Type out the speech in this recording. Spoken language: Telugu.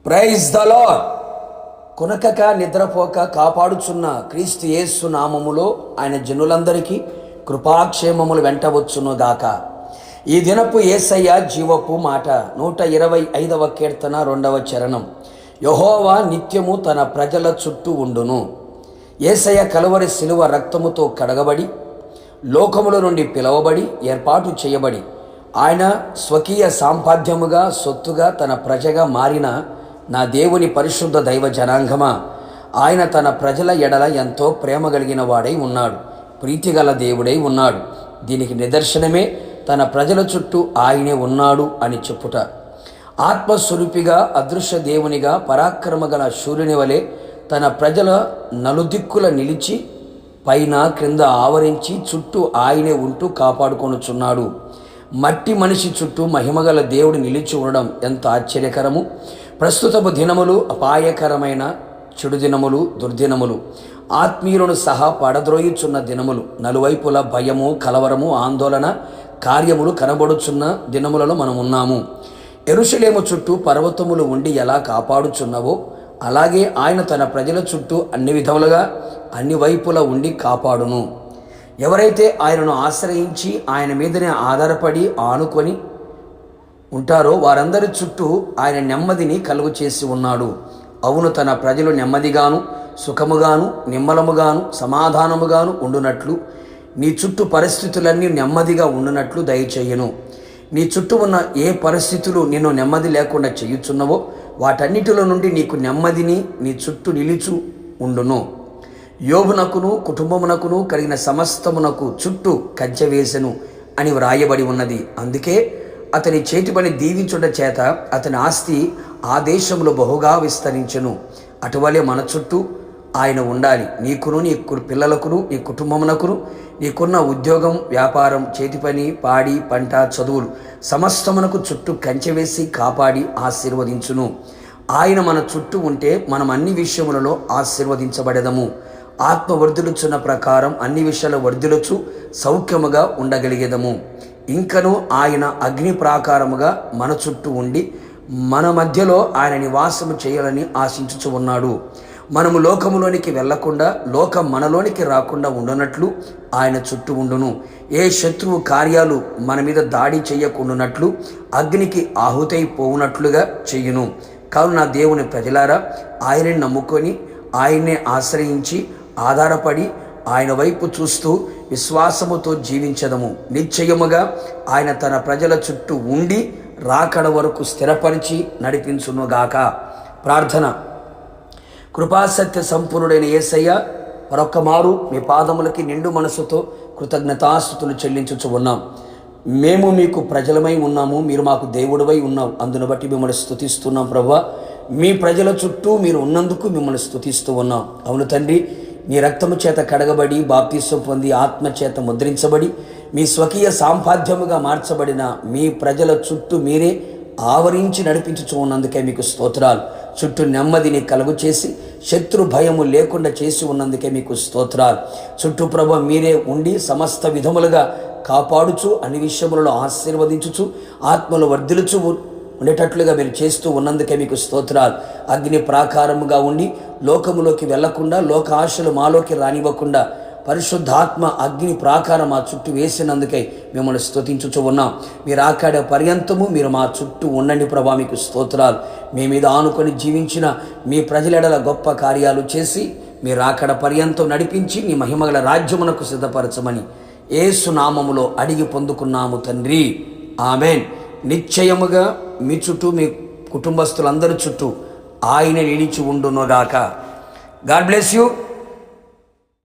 Praise the lord. కొనకక నిద్రపోక కాపాడుచున్న క్రీస్తు యేసు నామములో ఆయన జనులందరికీ కృపాక్షేమములు వెంటవచ్చును గాక. ఈ దినపు యేసయ్య జీవపు మాట 125వ కీర్తన 2వ చరణం. యెహోవా నిత్యము తన ప్రజల చుట్టూ ఉండును. యేసయ్య కలువరి శిలువ రక్తముతో కడగబడి లోకముల నుండి పిలవబడి ఏర్పాటు చేయబడి ఆయన స్వకీయ సాంపాద్యముగా సొత్తుగా తన ప్రజగా మారిన నా దేవుని పరిశుద్ధ దైవ జనాంగమా, ఆయన తన ప్రజల ఎడల ఎంతో ప్రేమ కలిగిన వాడై ఉన్నాడు, ప్రీతిగల దేవుడై ఉన్నాడు. దీనికి నిదర్శనమే తన ప్రజల చుట్టూ ఆయనే ఉన్నాడు అని చెప్పుట. ఆత్మస్వరూపిగా అదృశ్య దేవునిగా పరాక్రమగల సూర్యుని వలె తన ప్రజల నలుదిక్కుల నిలిచి పైన క్రింద ఆవరించి చుట్టూ ఆయనే ఉంటూ కాపాడుకొనుచున్నాడు. మట్టి మనిషి చుట్టూ మహిమగల దేవుడు నిలిచి ఉండడం ఎంత ఆశ్చర్యకరము. ప్రస్తుతపు దినములు అపాయకరమైన చెడు దినములు, దుర్దినములు, ఆత్మీయులను సహా పడద్రోయుచున్న దినములు, నలువైపుల భయము, కలవరము, ఆందోళన కార్యములు కనబడుచున్న దినములలో మనం ఉన్నాము. యెరూషలేము చుట్టూ పర్వతములు ఉండి ఎలా కాపాడుచున్నవో అలాగే ఆయన తన ప్రజల చుట్టూ అన్ని విధములుగా అన్ని వైపులా ఉండి కాపాడును. ఎవరైతే ఆయనను ఆశ్రయించి ఆయన మీదనే ఆధారపడి ఆనుకొని ఉంటారో వారందరి చుట్టూ ఆయన నెమ్మదిని కలుగు చేసి ఉన్నాడు. అవును, తన ప్రజలు నెమ్మదిగాను సుఖముగాను నిమ్మలముగాను సమాధానముగాను ఉండునట్లు నీ చుట్టూ పరిస్థితులన్నీ నెమ్మదిగా ఉండునట్లు దయచేయను. నీ చుట్టూ ఉన్న ఏ పరిస్థితులు నిన్ను నెమ్మది లేకుండా చేయుచున్నవో వాటన్నిటిలో నుండి నీకు నెమ్మదిని నీ చుట్టూ నిలిచు ఉండును. యోబునకును కుటుంబమునకును కలిగిన సమస్తమునకు చుట్టూ కంచె వేసెను అని వ్రాయబడి ఉన్నది. అందుకే అతని చేతి పని దీవించుట చేత అతని ఆస్తి ఆ దేశంలో బహుగా విస్తరించెను. అటువలే మన చుట్టూ ఆయన ఉండాలి. నీకును నీ పిల్లలకును నీ కుటుంబమునకును నీకున్న ఉద్యోగం, వ్యాపారం, చేతి పని, పాడి, పంట, చదువులు సమస్తమునకు చుట్టూ కంచె వేసి కాపాడి ఆశీర్వదించును. ఆయన మన చుట్టూ ఉంటే మనం అన్ని విషయములలో ఆశీర్వదించబడెదము. ఆత్మ వర్ధిల్లుచున్న ప్రకారం అన్ని విషయాలు వర్ధిల్లుచు సౌఖ్యముగా ఉండగలిగేదము. ఇంకను ఆయన అగ్ని ప్రాకారముగా మన చుట్టూ ఉండి మన మధ్యలో ఆయన నివాసము చేయాలని ఆశించుచు ఉన్నాడు. మనము లోకములోనికి వెళ్లకుండా లోకం మనలోనికి రాకుండా ఉండనట్లు ఆయన చుట్టూ ఉండును. ఏ శత్రువు కార్యాలు మన మీద దాడి చేయకుండానట్లు అగ్నికి ఆహుతైపోవునట్లుగా చెయ్యును. కావున నా దేవుని ప్రజలారా, ఆయన్ని నమ్ముకొని ఆయన్నే ఆశ్రయించి ఆధారపడి ఆయన వైపు చూస్తూ విశ్వాసముతో జీవించదము. నిశ్చయముగా ఆయన తన ప్రజల చుట్టూ ఉండి రాకడ వరకు స్థిరపరిచి నడిపించునుగాక. ప్రార్థన. కృపాసత్య సంపూర్ణుడైన యేసయ్య, మరొక్క మారు మీ పాదములకి నిండు మనసుతో కృతజ్ఞతాస్తుతులు చెల్లించుచు ఉన్నాం. మేము మీకు ప్రజలమై ఉన్నాము, మీరు మాకు దేవుడివై ఉన్నాం. అందును బట్టి మిమ్మల్ని స్తుతిస్తున్నాం ప్రభువా. మీ ప్రజల చుట్టూ మీరు ఉన్నందుకు మిమ్మల్ని స్తుతిస్తూ ఉన్నాం. అవును తండ్రి, మీ రక్తము చేత కడగబడి బాప్తిసం పొంది ఆత్మ చేత ముద్రించబడి మీ స్వకీయ సాంపాద్యముగా మార్చబడిన మీ ప్రజల చుట్టూ మీరే ఆవరించి నడిపించుచు ఉన్నందుకే మీకు స్తోత్రాలు. చుట్టూ నెమ్మదిని కలుగు చేసి శత్రు భయము లేకుండా చేసి ఉన్నందుకే మీకు స్తోత్రాలు. చుట్టూ ప్రభు మీరే ఉండి సమస్త విధములుగా కాపాడుచు అన్ని విషయములలో ఆశీర్వదించుచు ఆత్మలు వర్ధిల్లుచు ఉండేటట్లుగా మీరు చేస్తూ ఉన్నందుకే మీకు స్తోత్రాలు. అగ్ని ప్రాకారముగా ఉండి లోకములోకి వెళ్లకుండా లోక ఆశలు మాలోకి రానివ్వకుండా పరిశుద్ధాత్మ అగ్ని ప్రాకారం మా చుట్టూ వేసినందుకై మిమ్మల్ని స్తుతించుచు ఉన్నాం. మీరు ఆకాడే పర్యంతము మీరు మా చుట్టూ ఉండండి ప్రభా, మీకు స్తోత్రాలు. మీ మీద ఆనుకొని జీవించిన మీ ప్రజలెడల గొప్ప కార్యాలు చేసి మీరు ఆకడ పర్యంతం నడిపించి మీ మహిమగల రాజ్యమునకు సిద్ధపరచమని యేసు నామములో అడిగి పొందుకున్నాము తండ్రి, ఆమేన్. నిశ్చయముగా మీ చుట్టూ మీ కుటుంబస్తులందరి చుట్టూ ఆయన నిలిచి ఉండునుగాక. God bless you.